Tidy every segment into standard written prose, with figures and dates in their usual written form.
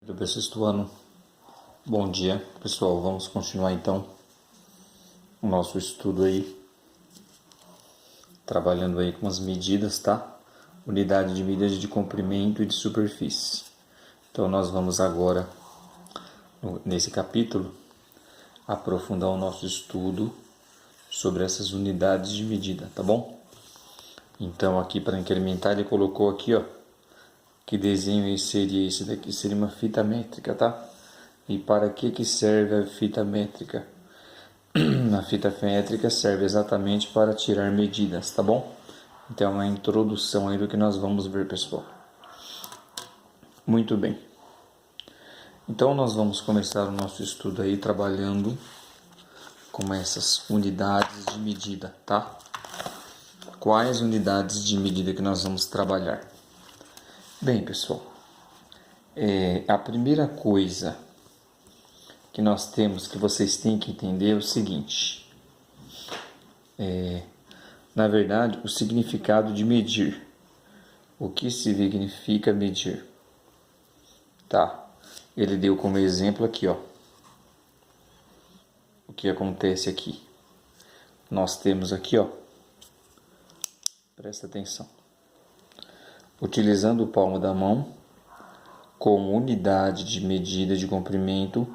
Do sexto ano. Bom dia, pessoal. Vamos continuar então o nosso estudo aí, trabalhando aí com as medidas, tá? Unidade de medida de comprimento e de superfície. Então nós vamos agora, nesse capítulo, aprofundar o nosso estudo sobre essas unidades de medida, tá bom? Então aqui para incrementar ele colocou aqui, ó, que desenho seria esse daqui? Seria uma fita métrica, tá? E para que serve a fita métrica? A fita métrica serve exatamente para tirar medidas, tá bom? Então é uma introdução aí do que nós vamos ver, pessoal. Muito bem. Então nós vamos começar o nosso estudo aí trabalhando com essas unidades de medida, tá? Quais unidades de medida que nós vamos trabalhar? Bem, pessoal, a primeira coisa que nós temos, que vocês têm que entender é o seguinte. Na verdade, o significado de medir. O que significa medir? Tá. Ele deu como exemplo aqui, ó. O que acontece aqui? Nós temos aqui, ó. Presta atenção. Utilizando o palmo da mão como unidade de medida de comprimento,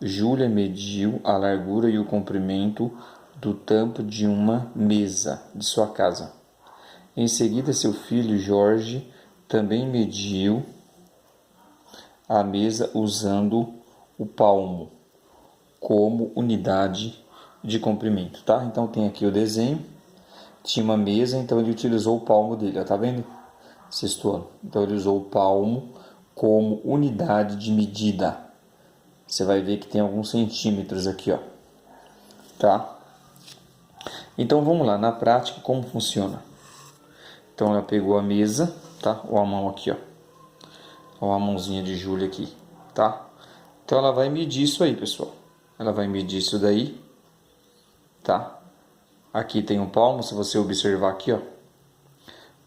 Júlia mediu a largura e o comprimento do tampo de uma mesa de sua casa. Em seguida, seu filho Jorge também mediu a mesa usando o palmo como unidade de comprimento, tá? Então tem aqui o desenho, tinha uma mesa, então ele utilizou o palmo dele, ó, tá vendo? Sexto ano. Então ele usou o palmo como unidade de medida. Você vai ver que tem alguns centímetros aqui, ó, tá? Então vamos lá, na prática como funciona? Então ela pegou a mesa, tá? Ou a mão aqui, ó. Ou a mãozinha de Júlia aqui, tá? Então ela vai medir isso aí, pessoal. Ela vai medir isso daí, tá? Aqui tem um palmo, se você observar aqui, ó.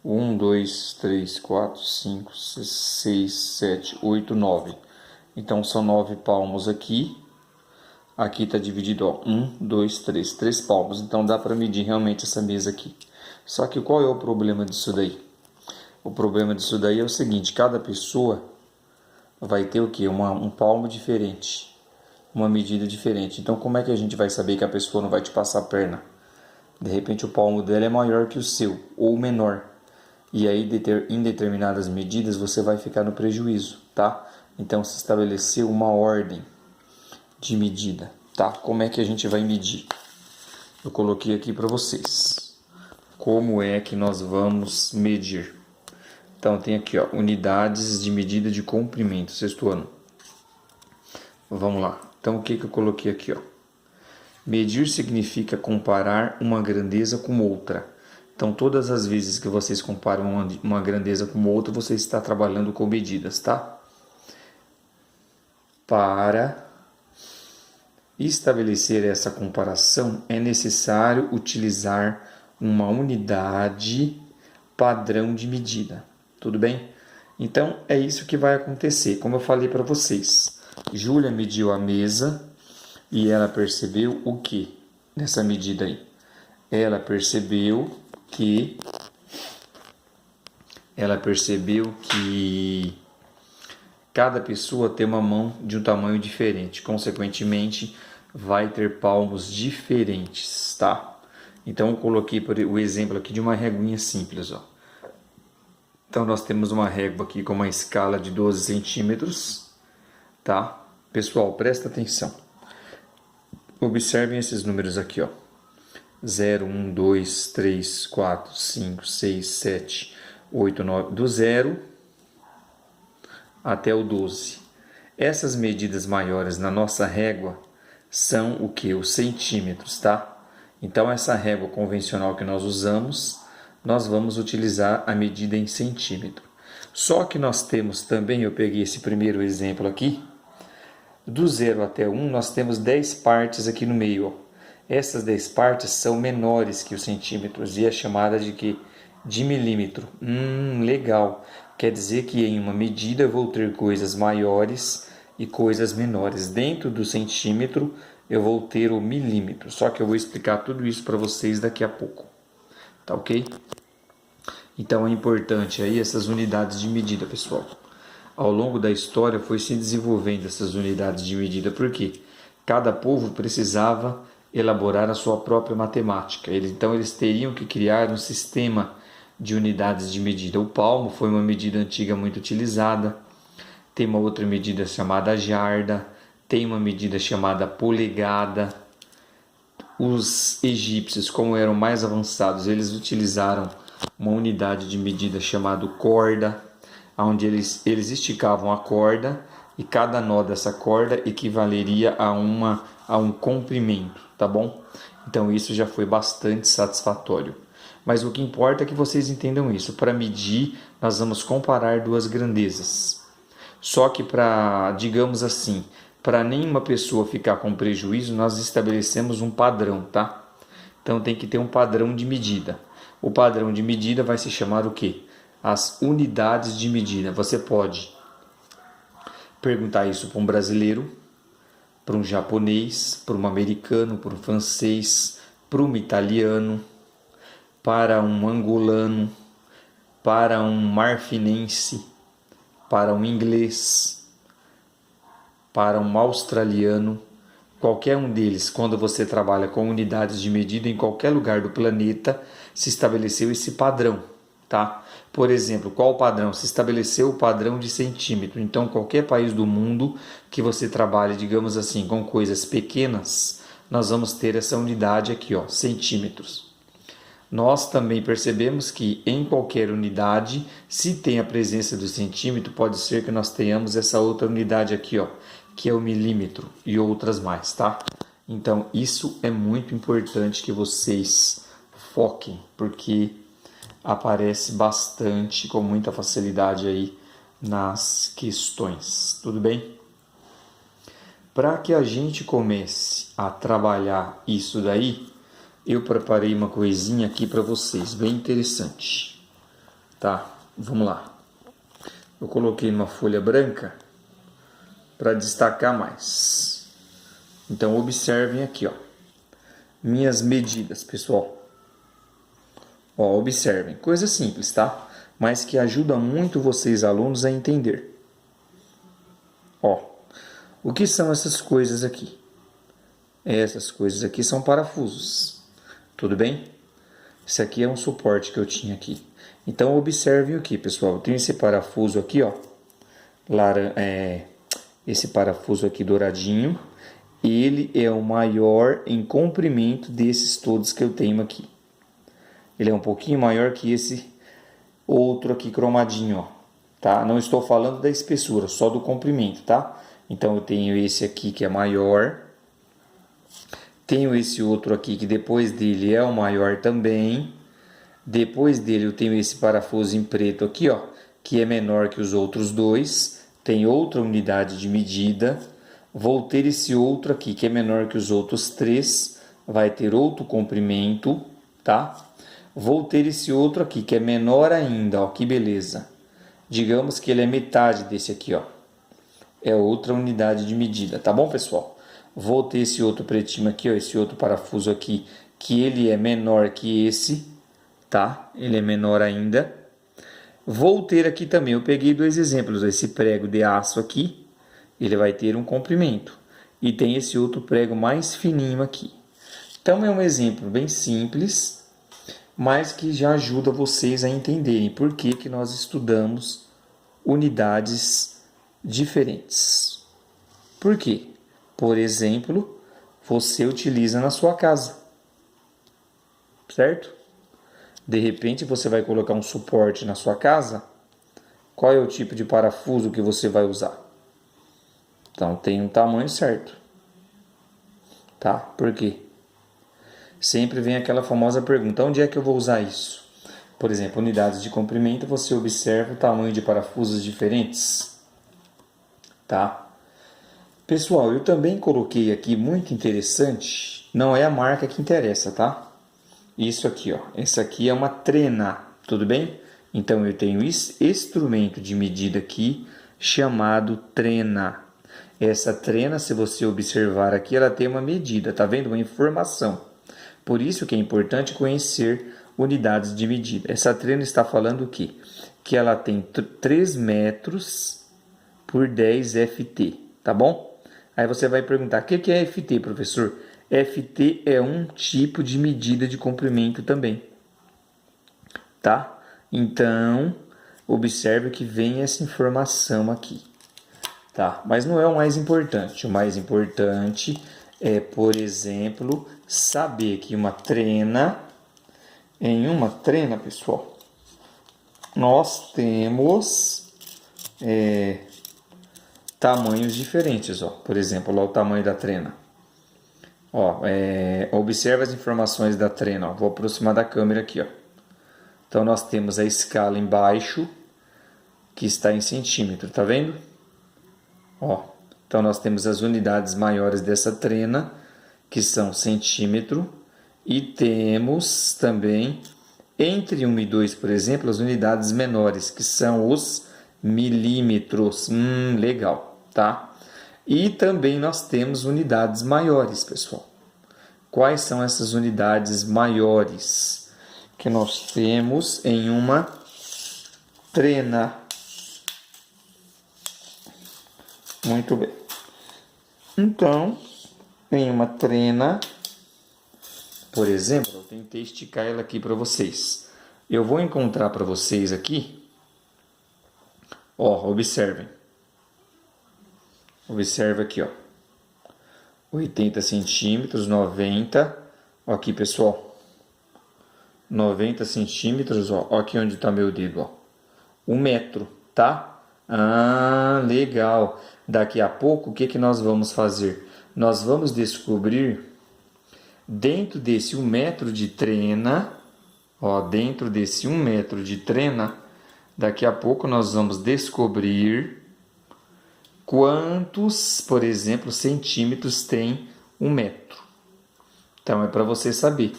1, 2, 3, 4, 5, 6, 7, 8, 9. Então são 9 palmos aqui. Aqui está dividido, ó, 1, 2, 3, 3 palmos. Então dá para medir realmente essa mesa aqui. Só que qual é o problema disso daí? O problema disso daí é o seguinte, cada pessoa vai ter o quê? Um palmo diferente, uma medida diferente. Então como é que a gente vai saber que a pessoa não vai te passar a perna? De repente o palmo dela é maior que o seu, ou menor. E aí em determinadas medidas você vai ficar no prejuízo, tá? Então se estabeleceu uma ordem de medida, tá? Como é que a gente vai medir? Eu coloquei aqui para vocês. Como é que nós vamos medir? Então tem aqui, ó, unidades de medida de comprimento, sexto ano. Vamos lá. Então o que eu coloquei aqui, ó? Medir significa comparar uma grandeza com outra. Então todas as vezes que vocês comparam uma grandeza com outra, você está trabalhando com medidas, tá? Para estabelecer essa comparação, é necessário utilizar uma unidade padrão de medida. Tudo bem? Então, é isso que vai acontecer. Como eu falei para vocês, Júlia mediu a mesa e ela percebeu o que nessa medida aí? Ela percebeu que cada pessoa tem uma mão de um tamanho diferente. Consequentemente, vai ter palmos diferentes, tá? Então, eu coloquei o exemplo aqui de uma reguinha simples, ó. Então, nós temos uma régua aqui com uma escala de 12 centímetros, tá? Pessoal, presta atenção. Observem esses números aqui, ó. 0, 1, 2, 3, 4, 5, 6, 7, 8, 9. Do 0 até o 12. Essas medidas maiores na nossa régua são o que? Os centímetros, tá? Então, essa régua convencional que nós usamos, nós vamos utilizar a medida em centímetro. Só que nós temos também, eu peguei esse primeiro exemplo aqui, do 0 até 1, nós temos 10 partes aqui no meio, ó. Essas 10 partes são menores que os centímetros e é chamada de quê? De milímetro. Legal. Quer dizer que em uma medida eu vou ter coisas maiores e coisas menores. Dentro do centímetro eu vou ter o milímetro, só que eu vou explicar tudo isso para vocês daqui a pouco, tá ok? Então é importante aí essas unidades de medida, pessoal. Ao longo da história foi se desenvolvendo essas unidades de medida, porque cada povo precisava elaborar a sua própria matemática. Então eles teriam que criar um sistema de unidades de medida. O palmo foi uma medida antiga muito utilizada. Tem uma outra medida chamada jarda, tem uma medida chamada polegada. Os egípcios, como eram mais avançados, eles utilizaram uma unidade de medida chamada corda, onde eles esticavam a corda e cada nó dessa corda equivaleria a um comprimento, tá bom? Então isso já foi bastante satisfatório. Mas o que importa é que vocês entendam isso. Para medir, nós vamos comparar duas grandezas. Só que digamos assim, para nenhuma pessoa ficar com prejuízo, nós estabelecemos um padrão, tá? Então tem que ter um padrão de medida. O padrão de medida vai se chamar o quê? As unidades de medida. Você pode perguntar isso para um brasileiro, para um japonês, para um americano, para um francês, para um italiano, para um angolano, para um marfinense, para um inglês, para um australiano. Qualquer um deles, quando você trabalha com unidades de medida em qualquer lugar do planeta, se estabeleceu esse padrão, tá? Por exemplo, qual o padrão? Se estabeleceu o padrão de centímetro. Então, qualquer país do mundo que você trabalhe, digamos assim, com coisas pequenas, nós vamos ter essa unidade aqui, ó, centímetros. Nós também percebemos que em qualquer unidade, se tem a presença do centímetro, pode ser que nós tenhamos essa outra unidade aqui, ó, que é o milímetro e outras mais, tá? Então, isso é muito importante que vocês foquem, porque aparece bastante, com muita facilidade aí nas questões, tudo bem? Para que a gente comece a trabalhar isso daí, eu preparei uma coisinha aqui para vocês, bem interessante, tá? Vamos lá. Eu coloquei numa folha branca para destacar mais. Então, observem aqui, ó, minhas medidas, pessoal. Ó, observem, coisa simples, tá? Mas que ajuda muito vocês, alunos, a entender. Ó, o que são essas coisas aqui? Essas coisas aqui são parafusos, tudo bem? Esse aqui é um suporte que eu tinha aqui. Então, observem aqui, pessoal. Eu tenho esse parafuso aqui, ó, esse parafuso aqui douradinho. Ele é o maior em comprimento desses todos que eu tenho aqui. Ele é um pouquinho maior que esse outro aqui cromadinho, ó, tá? Não estou falando da espessura, só do comprimento, tá? Então eu tenho esse aqui que é maior. Tenho esse outro aqui que depois dele é o maior também. Depois dele eu tenho esse parafuso em preto aqui, ó, que é menor que os outros dois. Tem outra unidade de medida. Vou ter esse outro aqui que é menor que os outros três. Vai ter outro comprimento, tá? Vou ter esse outro aqui que é menor ainda, ó, que beleza. Digamos que ele é metade desse aqui, ó. É outra unidade de medida, tá bom, pessoal? Vou ter esse outro pretinho aqui, ó, esse outro parafuso aqui, que ele é menor que esse, tá? Ele é menor ainda. Vou ter aqui também, eu peguei dois exemplos, esse prego de aço aqui, ele vai ter um comprimento. E tem esse outro prego mais fininho aqui. Então, é um exemplo bem simples, mas que já ajuda vocês a entenderem por que nós estudamos unidades diferentes. Por quê? Por exemplo, você utiliza na sua casa, certo? De repente você vai colocar um suporte na sua casa. Qual é o tipo de parafuso que você vai usar? Então tem um tamanho certo, tá? Por quê? Sempre vem aquela famosa pergunta: onde é que eu vou usar isso? Por exemplo, unidades de comprimento, você observa o tamanho de parafusos diferentes, tá? Pessoal, eu também coloquei aqui, muito interessante, não é a marca que interessa, tá? Isso aqui, ó, essa aqui é uma trena, tudo bem? Então eu tenho esse instrumento de medida aqui chamado trena. Essa trena, se você observar aqui, ela tem uma medida, tá vendo? Uma informação. Por isso que é importante conhecer unidades de medida. Essa trena está falando o quê? Que ela tem 3 metros por 10 FT, tá bom? Aí você vai perguntar, o que é FT, professor? FT é um tipo de medida de comprimento também, tá? Então, observe que vem essa informação aqui, tá? Mas não é o mais importante. O mais importante é, por exemplo, saber que em uma trena, pessoal, nós temos tamanhos diferentes, ó. Por exemplo, lá o tamanho da trena. Ó, observe as informações da trena, ó. Vou aproximar da câmera aqui, ó. Então nós temos a escala embaixo, que está em centímetro, tá vendo? Ó, então nós temos as unidades maiores dessa trena, que são centímetro, e temos também entre 1 e 2, por exemplo, as unidades menores, que são os milímetros. Legal, tá? E também nós temos unidades maiores, pessoal. Quais são essas unidades maiores que nós temos em uma trena? Muito bem. Então, em uma trena, por exemplo, eu tentei esticar ela aqui para vocês. Eu vou encontrar para vocês aqui. Ó, observem. Observe aqui, ó. 80 centímetros, 90. Ó, aqui, pessoal. 90 centímetros, ó. Ó aqui onde está meu dedo, ó. 1 metro, tá? Ah, legal. Daqui a pouco, o que nós vamos fazer? Nós vamos descobrir, dentro desse 1 metro de trena, ó, dentro desse 1 metro de trena, daqui a pouco nós vamos descobrir quantos, por exemplo, centímetros tem 1 metro. Então é para você saber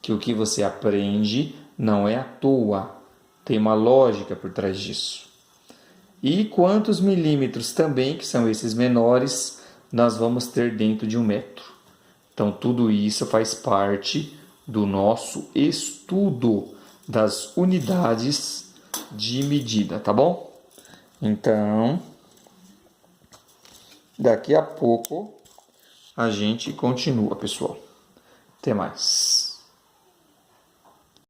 que o que você aprende não é à toa, tem uma lógica por trás disso. E quantos milímetros também, que são esses menores, nós vamos ter dentro de 1 metro. Então tudo isso faz parte do nosso estudo das unidades de medida, tá bom? Então, daqui a pouco a gente continua, pessoal. Até mais.